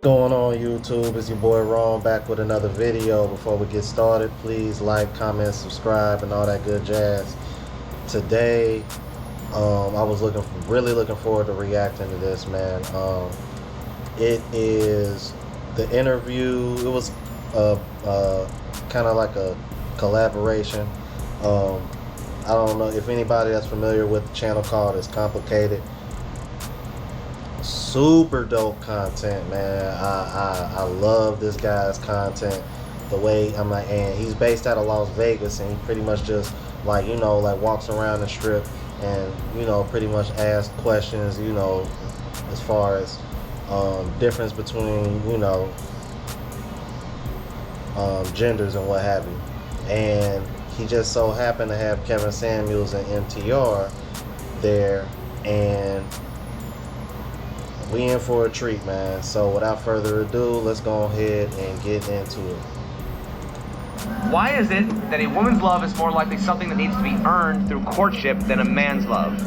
Going on YouTube? It's your boy Ron back with another video. Before we get started, please like, comment, subscribe, and all that good jazz. Today, I was really looking forward to reacting to this, man. It is the interview. It was kind of like a collaboration. I don't know if anybody that's familiar with the channel called It's Complicated. Super dope content, man. I love this guy's content. The way and he's based out of Las Vegas, and he pretty much just like walks around the strip and pretty much asks questions, as far as difference between genders and what have you. And he just so happened to have Kevin Samuels and MTR there, and we in for a treat, man. So without further ado, let's go ahead and get into it. Why is it that a woman's love is more likely something that needs to be earned through courtship than a man's love?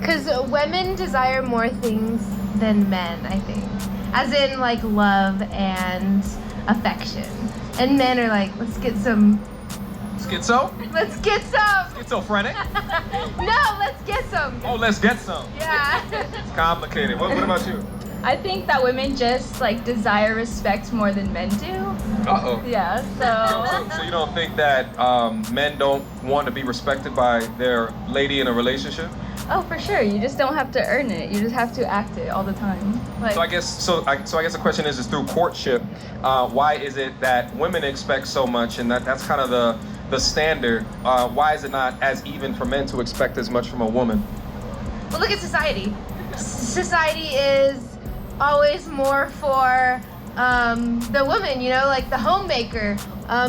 Because women desire more things than men, I think. As in, like, love and affection. And men are like, let's get some... Schizo? Let's get some! Schizophrenic? No, let's get some! Oh, let's get some. Yeah. It's complicated. What about you? I think that women just like desire respect more than men do. Uh-oh. Yeah, So you don't think that men don't want to be respected by their lady in a relationship? Oh, for sure. You just don't have to earn it. You just have to act it all the time. Like, So I guess the question is through courtship, why is it that women expect so much, and that's kind of the standard? Why is it not as even for men to expect as much from a woman? Well, look at society. Society is always more for the woman, like the homemaker.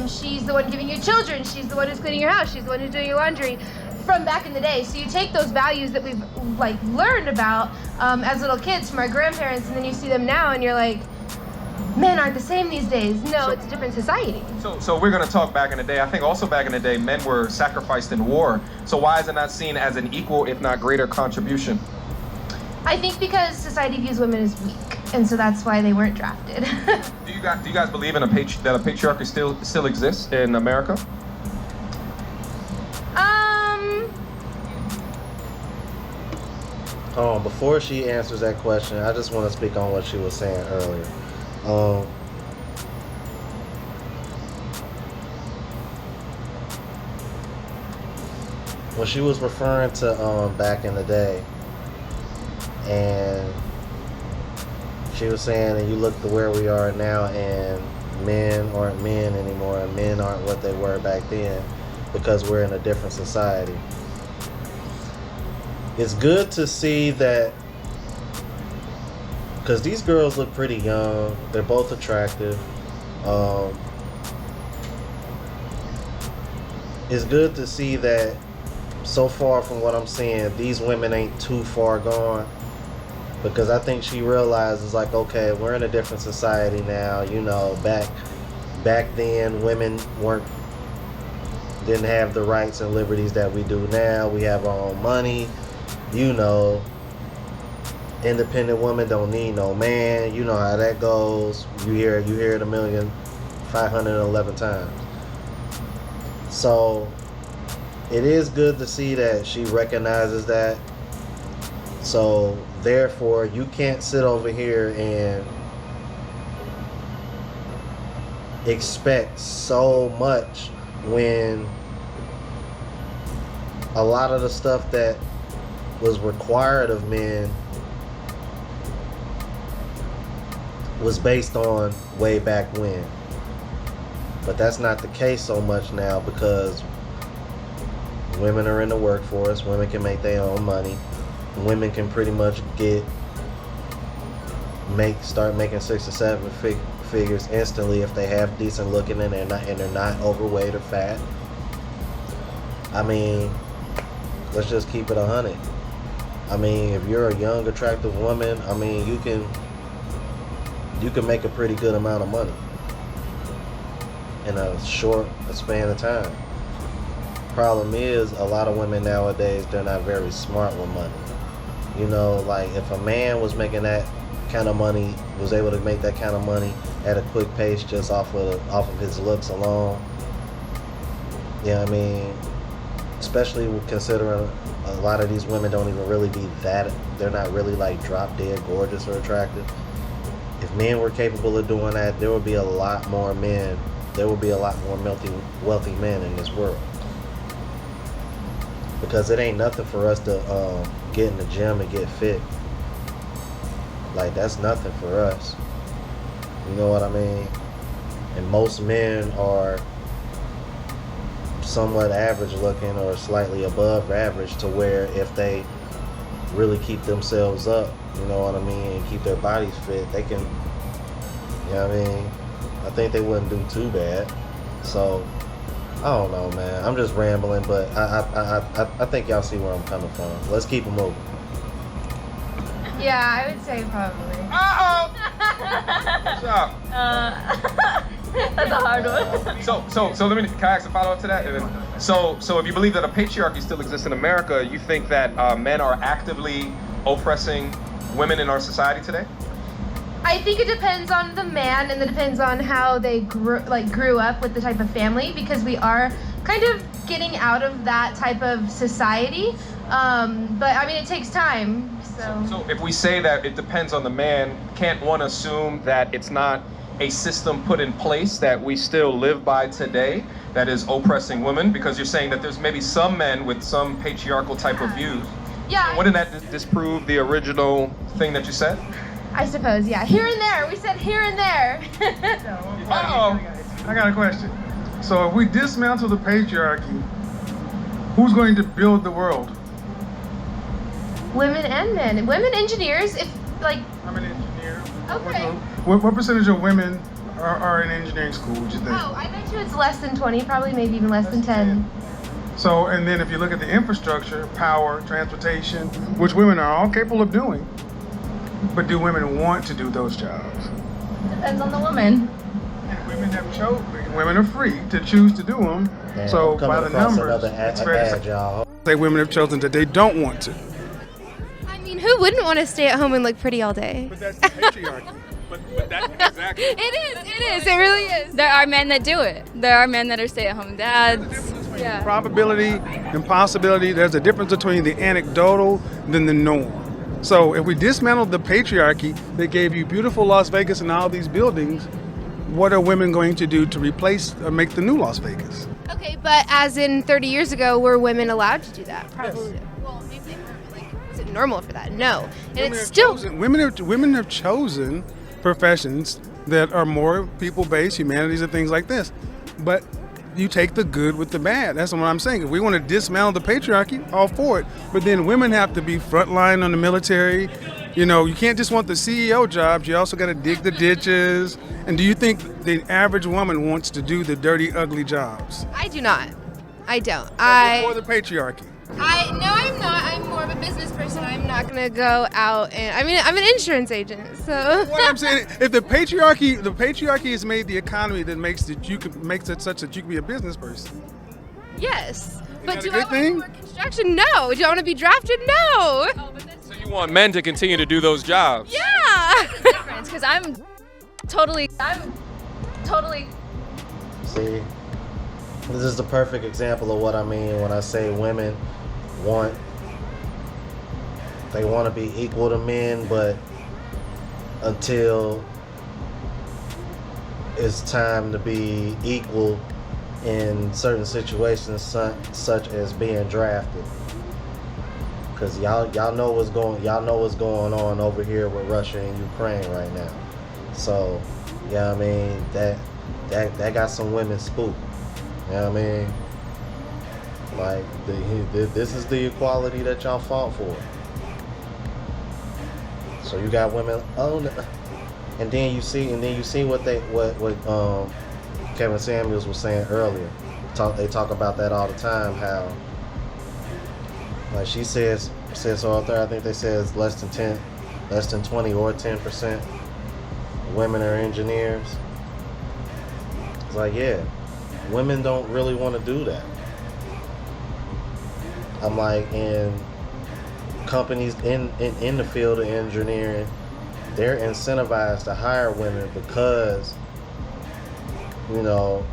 She's the one giving you children. She's the one who's cleaning your house. She's the one who's doing your laundry. From back in the day. So you take those values that we've learned about as little kids from our grandparents, and then you see them now and you're like, men aren't the same these days. No, it's a different society. So we're going to talk back in the day. I think also back in the day, men were sacrificed in war. So why is it not seen as an equal, if not greater, contribution? I think because society views women as weak, and so that's why they weren't drafted. Do you guys believe in that a patriarchy still exists in America? Before she answers that question, I just want to speak on what she was saying earlier. When she was referring to back in the day, and she was saying that you look to where we are now, and men aren't men anymore, and men aren't what they were back then because we're in a different society. It's good to see that, because these girls look pretty young. They're both attractive. It's good to see that so far from what I'm seeing, these women ain't too far gone, because I think she realizes, like, okay, we're in a different society now. Back then women didn't have the rights and liberties that we do now. We have our own money. Independent women don't need no man. You know how that goes. You hear it 1,511 times. So it is good to see that she recognizes that. So therefore, you can't sit over here and expect so much when a lot of the stuff that was required of men was based on way back when. But that's not the case so much now, because women are in the workforce. Women can make their own money. Women can pretty much start making 6 or 7 figures instantly if they have decent looking and they're not overweight or fat. I mean, let's just keep it 100. I mean, if you're a young, attractive woman, I mean, you can make a pretty good amount of money in a short span of time. Problem is, a lot of women nowadays, they're not very smart with money. Like, if a man was making that kind of money, was able to make that kind of money at a quick pace just off of his looks alone. Yeah, I mean, especially considering a lot of these women don't even really be that, they're not really like drop dead gorgeous or attractive. If men were capable of doing that, there would be a lot more men, there would be a lot more wealthy men in this world. Because it ain't nothing for us to get in the gym and get fit. Like, that's nothing for us. You know what I mean? And most men are somewhat average looking or slightly above average, to where if they really keep themselves up, you know what I mean, and keep their bodies fit, they can, you know what I mean, I think they wouldn't do too bad. So I don't know, man, I'm just rambling, but I think y'all see where I'm coming from. Let's keep it moving. Yeah, I would say probably. What's up? That's a hard one. So let me, can I ask a follow-up to that? And then, so if you believe that a patriarchy still exists in America, you think that men are actively oppressing women in our society today? I think it depends on the man, and it depends on how they grew up with the type of family, because we are kind of getting out of that type of society. But I mean, it takes time. So if we say that it depends on the man, can't one assume that it's not a system put in place that we still live by today that is oppressing women? Because you're saying that there's maybe some men with some patriarchal type of views. Yeah. So wouldn't that disprove the original thing that you said? I suppose, yeah. Here and there. We said here and there. I got a question. So if we dismantle the patriarchy, who's going to build the world? Women and men. Women engineers, if like. I'm an engineer. Okay. What percentage of women are in engineering school, would you think? Oh, I bet you it's less than 20, probably maybe even less than 10. So, and then if you look at the infrastructure, power, transportation, which women are all capable of doing, but do women want to do those jobs? Depends on the woman. And women have chosen. Women are free to choose to do them. Man, so I'm by the numbers, it's fair to ad, y'all. say women have chosen that they don't want to. I mean, who wouldn't want to stay at home and look pretty all day? But that's the patriarchy. But that's exactly. It is, it really is. There are men that do it. There are men that are stay-at-home dads. Yeah. Probability and possibility, there's a difference between the anecdotal than the norm. So if we dismantle the patriarchy that gave you beautiful Las Vegas and all these buildings, what are women going to do to replace or make the new Las Vegas? Okay, but as in 30 years ago, were women allowed to do that? Probably. Yes. Well, maybe they were, like, was it normal for that? No. And Women it's have still. chosen, women have chosen professions that are more people-based, humanities and things like this. But you take the good with the bad. That's what I'm saying. If we want to dismantle the patriarchy, all for it. But then women have to be frontline on the military. You know, you can't just want the CEO jobs. You also got to dig the ditches. And do you think the average woman wants to do the dirty, ugly jobs? I do not. I don't. Or the patriarchy? No, I'm not. I'm more of a business person. I'm not gonna go out and. I mean, I'm an insurance agent, so. What I'm saying, if the patriarchy has made the economy that makes it such that you can be a business person. Yes, but that do a I good want thing? more construction? No. Do I want to be drafted? No. So you want men to continue to do those jobs? Yeah. Because I'm totally. See, this is the perfect example of what I mean when I say women want to be equal to men, but until it's time to be equal in certain situations, such as being drafted. Cause y'all know what's going on over here with Russia and Ukraine right now. So, yeah, I mean that got some women spooked. You know what I mean? Like this is the equality that y'all fought for. So you got women and then you see what Kevin Samuels was saying earlier. They talk about that all the time, how like she says author, I think they says less than 20 or 10% women are engineers. It's like, yeah, women don't really want to do that. I'm like, in companies in the field of engineering, they're incentivized to hire women because, you know,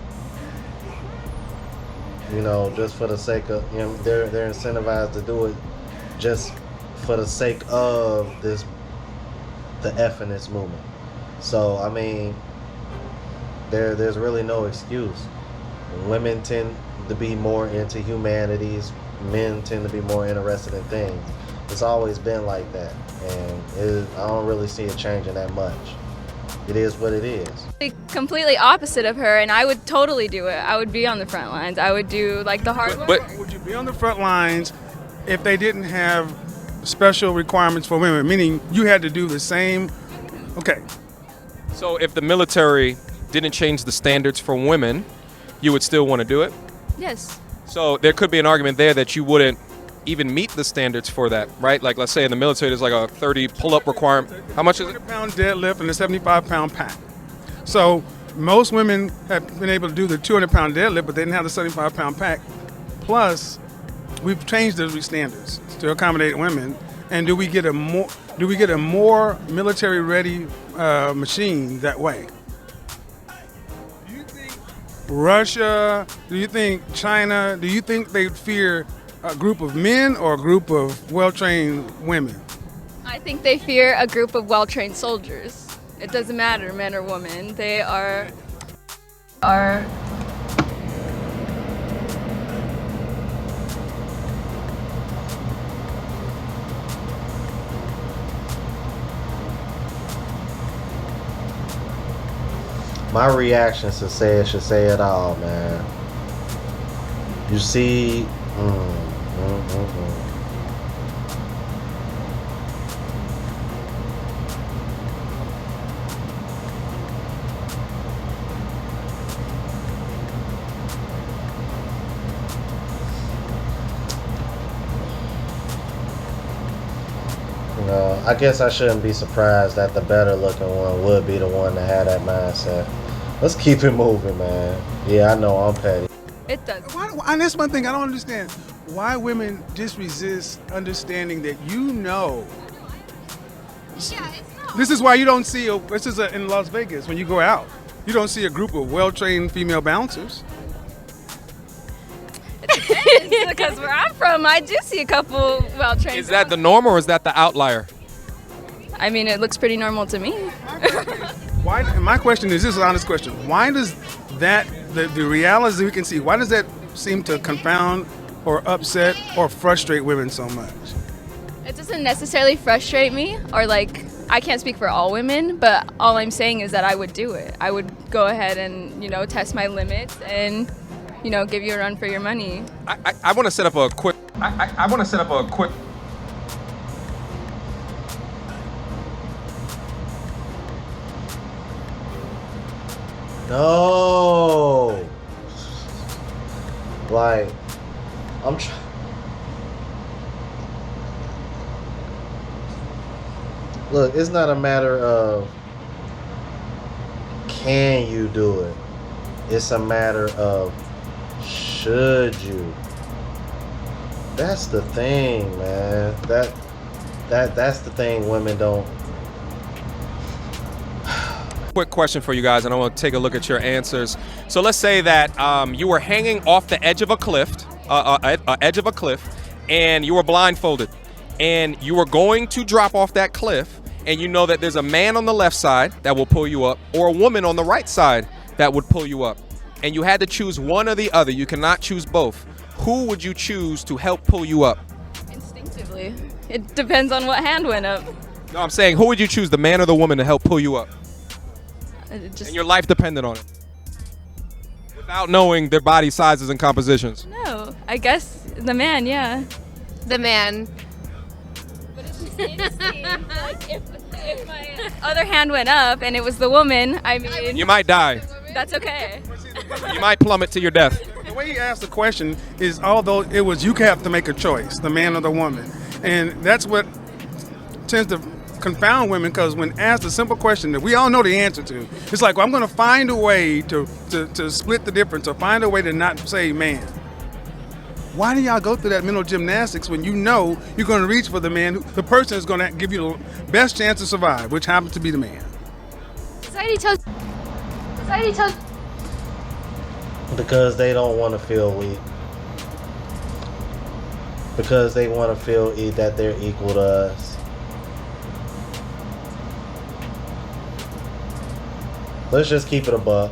just for the sake of, you know, they're incentivized to do it just for the sake of the effing movement. So I mean, there's really no excuse. Women tend to be more into humanities. Men tend to be more interested in things. It's always been like that, and I don't really see it changing that much. It is what it is. Completely opposite of her, and I would totally do it. I would be on the front lines. I would do like the hard work. But would you be on the front lines if they didn't have special requirements for women? Meaning you had to do the same. Okay. So if the military didn't change the standards for women, you would still want to do it? Yes. So there could be an argument there that you wouldn't even meet the standards for that, right? Like, let's say in the military there's like a 30 pull-up requirement. How much is it? 100-pound deadlift and a 75-pound pack. So most women have been able to do the 200-pound deadlift, but they didn't have the 75-pound pack. Plus, we've changed those standards to accommodate women. And do we get a more military-ready machine that way? Do you think Russia? Do you think China? Do you think they'd fear a group of men or a group of well-trained women? I think they fear a group of well-trained soldiers. It doesn't matter, men or women. They are. My reaction should say it all, man. You see, I guess I shouldn't be surprised that the better looking one would be the one that had that mindset. Let's keep it moving, man. Yeah, I know I'm petty. It does. And that's one thing I don't understand. Why women just resist understanding that Yeah, it's not. This is why you don't see, in Las Vegas, when you go out, you don't see a group of well-trained female bouncers. Because where I'm from, I do see a couple well-trained. Is that the norm or is that the outlier? I mean, it looks pretty normal to me. My question is, this is an honest question. Why does that, the realities that we can see, why does that seem to confound or upset or frustrate women so much? It doesn't necessarily frustrate me, or like, I can't speak for all women, but all I'm saying is that I would do it. I would go ahead and, test my limits and, give you a run for your money. I want to set up a quick. I want to set up a quick. No. Like, look, it's not a matter of can you do it. It's a matter of should you. That's the thing, man. That's the thing women don't. Quick question for you guys, and I want to take a look at your answers. So let's say that you were hanging off the edge of a cliff, and you were blindfolded, and you were going to drop off that cliff, and you know that there's a man on the left side that will pull you up, or a woman on the right side that would pull you up, and you had to choose one or the other. You cannot choose both. Who would you choose to help pull you up? Instinctively. It depends on what hand went up. No, I'm saying, who would you choose, the man or the woman, to help pull you up? And your life depended on it. Without knowing their body sizes and compositions. No, I guess the man, yeah. The man. But it's just instinct. Like, if my other hand went up and it was the woman, I mean... You might die. That's okay. You might plummet to your death. The way he asked the question is, although it was you have to make a choice, the man or the woman. And that's what tends to confound women, because when asked a simple question that we all know the answer to, it's like, well, I'm going to find a way to split the difference, or find a way to not say man. Why do y'all go through that mental gymnastics when you know you're going to reach for the man, the person is going to give you the best chance to survive, which happens to be the man? Society tells. Because they don't want to feel weak. Because they want to feel that they're equal to us. Let's just keep it a buck.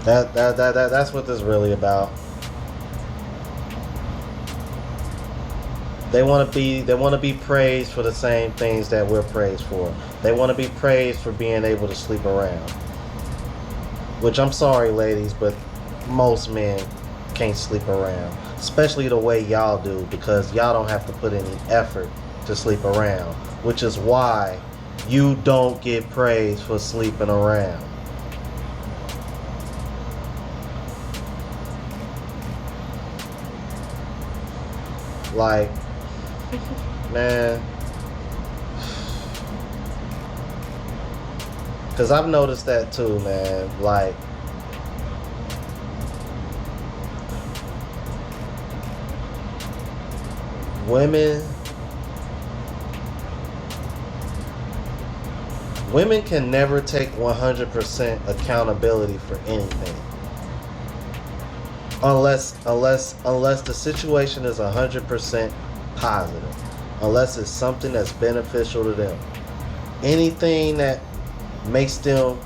That's what this is really about. They want to be praised for the same things that we're praised for. They want to be praised for being able to sleep around. Which, I'm sorry, ladies, but most men can't sleep around. Especially the way y'all do, because y'all don't have to put any effort to sleep around. Which is why you don't get praised for sleeping around. Like, man, because I've noticed that too, man. Like, women can never take 100% accountability for anything. Unless the situation is 100% positive. Unless it's something that's beneficial to them. Anything that makes them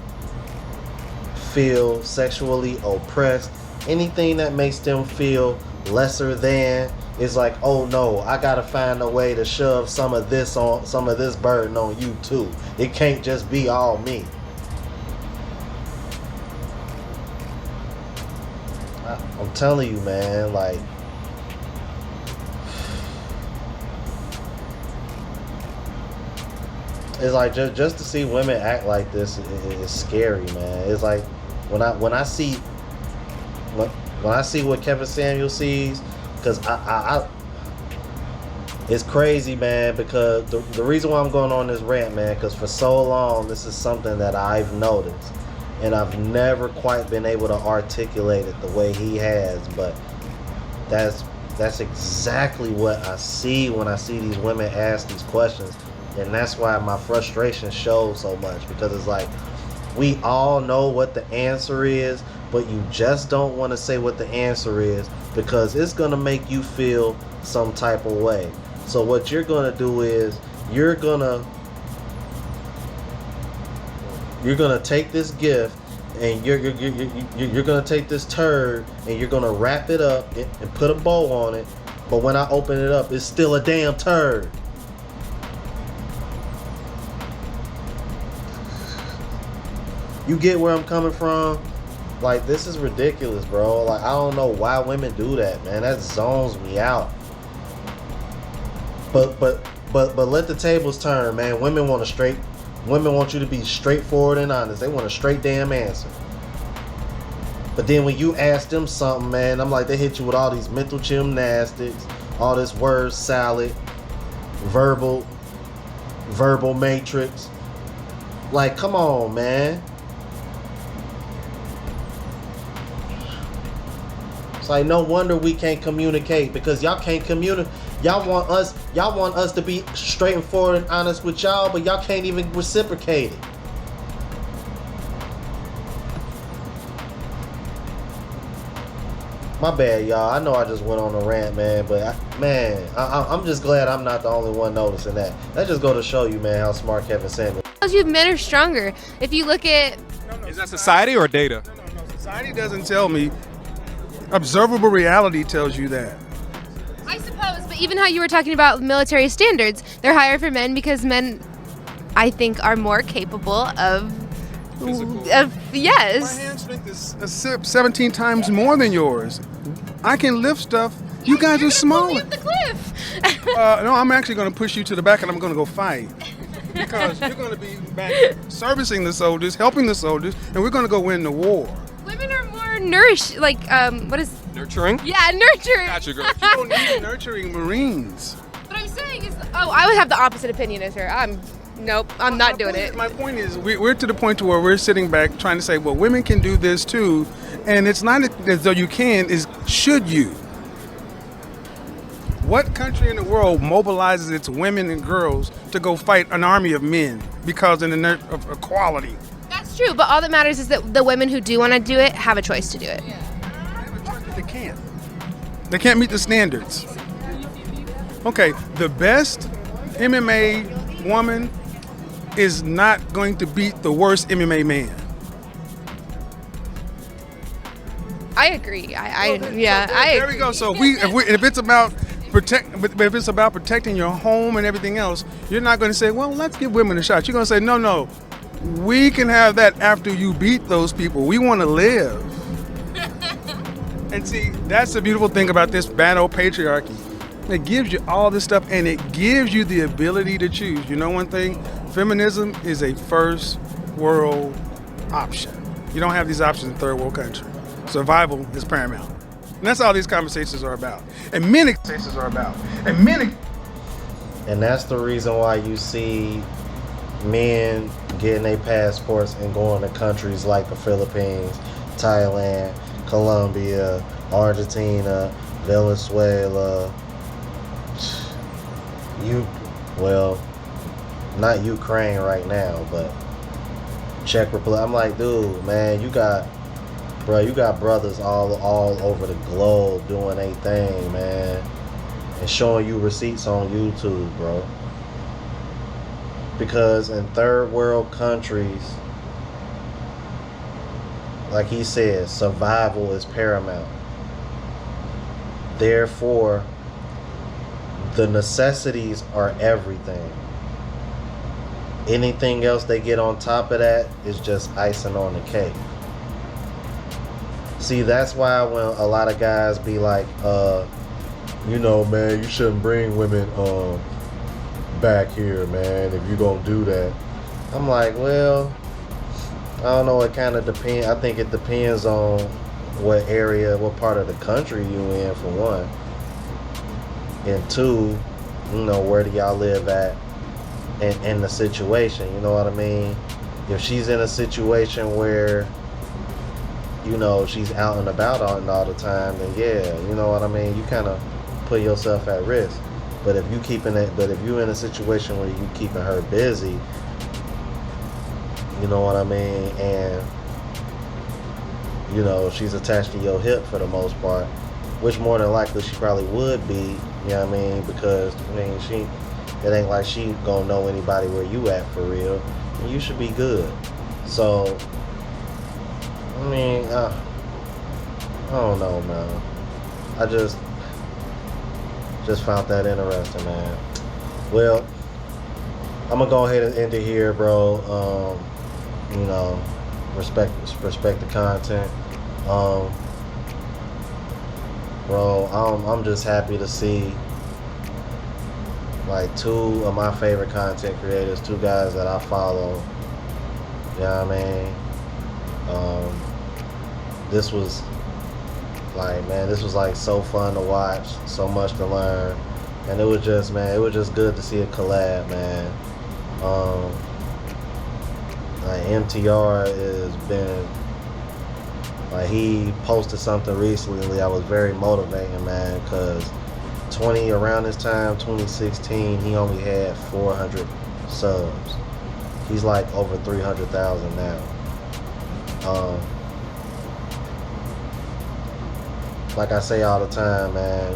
feel sexually oppressed, anything that makes them feel lesser than, is like, oh no, I gotta find a way to shove some of this burden on you too. It can't just be all me. I'm telling you, man, like, it's like just to see women act like this is scary, man. It's like when I see what Kevin Samuels sees, because I it's crazy, man. Because the reason why I'm going on this rant, man, because for so long this is something that I've noticed. And I've never quite been able to articulate it the way he has, but that's exactly what I see when I see these women ask these questions. And that's why my frustration shows so much, because it's like, we all know what the answer is, but you just don't want to say what the answer is because it's going to make you feel some type of way. So what you're going to do is you're going to take this gift and you're going to take this turd and you're going to wrap it up and put a bow on it. But when I open it up, it's still a damn turd. You get where I'm coming from? Like, this is ridiculous, bro. Like, I don't know why women do that, man. That zones me out. But let the tables turn, man. Women want you to be straightforward and honest. They want a straight damn answer. But then when you ask them something, man, I'm like, they hit you with all these mental gymnastics, all this word salad, verbal matrix. Like, come on, man. It's like, no wonder we can't communicate, because y'all can't communicate. Y'all want us to be straightforward and honest with y'all, but y'all can't even reciprocate it. My bad, y'all. I know I just went on a rant, man, but I'm just glad I'm not the only one noticing that. That just go to show you, man, how smart Kevin Samuels. You men are stronger. If you look at, Is that society or data? No. Society doesn't tell me. Observable reality tells you that. I suppose, but even how you were talking about military standards, they're higher for men because men, I think, are more capable of yes. My hand strength is 17 times more than yours. I can lift stuff. You guys are smaller. Pull me up the cliff. No, I'm actually going to push you to the back and I'm going to go fight. Because you're going to be back servicing the soldiers, helping the soldiers, and we're going to go win the war. Women are more nourished, like, what is... Nurturing? Yeah, nurturing. Gotcha, girl. You don't need nurturing Marines. What I'm saying is, I would have the opposite opinion as her. Nope, I'm not doing it. My point is, we're to the point to where we're sitting back trying to say, well, women can do this too, and it's not as though you can, is should you? What country in the world mobilizes its women and girls to go fight an army of men because of equality? That's true, but all that matters is that the women who do want to do it have a choice to do it. They can't. They can't meet the standards. Okay, the best MMA woman is not going to beat the worst MMA man. I agree. I agree. There we go. So if it's about protecting your home and everything else, you're not going to say, well, let's give women a shot. You're going to say, no, we can have that after you beat those people. We want to live. And see, that's the beautiful thing about this bad old patriarchy. It gives you all this stuff, and it gives you the ability to choose. You know one thing? Feminism is a first world option. You don't have these options in third world country. Survival is paramount. And that's all these conversations are about. And many conversations are about. And that's the reason why you see men getting their passports and going to countries like the Philippines, Thailand, Colombia, Argentina, Venezuela, not Ukraine right now, but Czech Republic. I'm like, dude, man, you got brothers all over the globe doing a thing, man, and showing you receipts on YouTube, bro. Because in third world countries, like he said, survival is paramount. Therefore, the necessities are everything. Anything else they get on top of that is just icing on the cake. See, that's why when a lot of guys be like, man, you shouldn't bring women back here, man, if you're gonna do that. I'm like, well, I don't know, it kind of depends. I think it depends on what area, what part of the country you in, for one. And two, where do y'all live at in the situation, you know what I mean? If she's in a situation where, she's out and about all the time, then yeah, you know what I mean? You kind of put yourself at risk. But if you're in a situation where you keeping her busy, you know what I mean, and she's attached to your hip for the most part, which more than likely she probably would be, you know what I mean, because it ain't like she gonna know anybody where you at for real, and you should be good. So I mean, I don't know, man. I just found that interesting, man. Well, I'm gonna go ahead and end it here, bro. Respect the content. Bro, I'm just happy to see like two of my favorite content creators, two guys that I follow. You know what I mean? This was like so fun to watch, so much to learn, and it was just good to see a collab, man. Like MTR has been, like, he posted something recently that was very motivating, man, because around this time, 2016, he only had 400 subs. He's like over 300,000 now. Like I say all the time, man,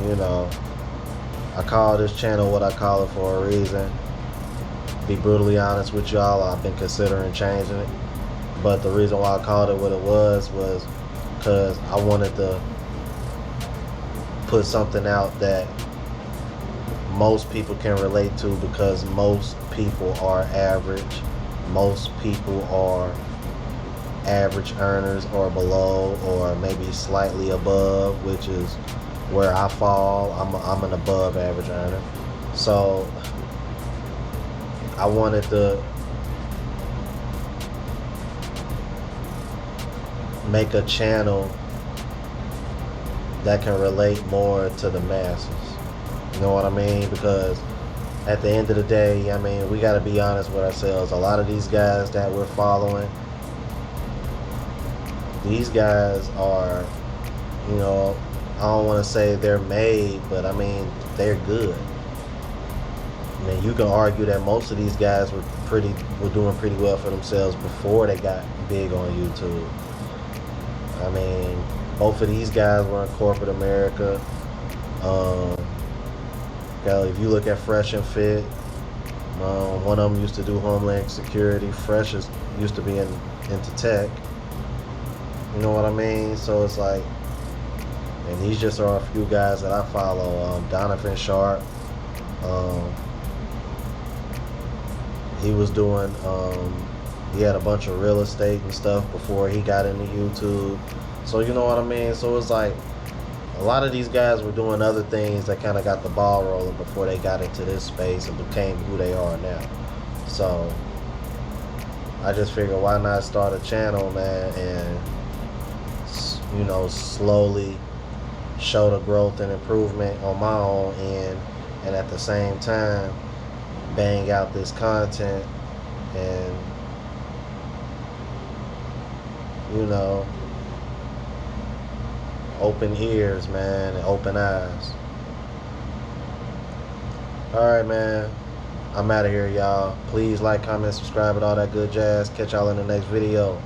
I call this channel what I call it for a reason. Be brutally honest with y'all, I've been considering changing it, but the reason why I called it what it was because I wanted to put something out that most people can relate to, because most people are average. Most people are average earners or below, or maybe slightly above, which is where I fall. I'm an above average earner. So I wanted to make a channel that can relate more to the masses. You know what I mean? Because at the end of the day, I mean, we got to be honest with ourselves. A lot of these guys that we're following, these guys are, I don't want to say they're made, but I mean, they're good. I mean, you can argue that most of these guys were doing pretty well for themselves before they got big on YouTube. I mean, both of these guys were in corporate America. If you look at Fresh and Fit, one of them used to do Homeland Security. Fresh used to be into tech. You know what I mean? So it's like, and these just are a few guys that I follow. Donovan Sharp. He was doing, he had a bunch of real estate and stuff before he got into YouTube. So you know what I mean? So it's like, a lot of these guys were doing other things that kind of got the ball rolling before they got into this space and became who they are now. So I just figured, why not start a channel, man, and, you know, slowly show the growth and improvement on my own end, and at the same time bang out this content and, you know, open ears, man, and open eyes. Alright, man, I'm out of here, y'all. Please like, comment, subscribe, and all that good jazz. Catch y'all in the next video.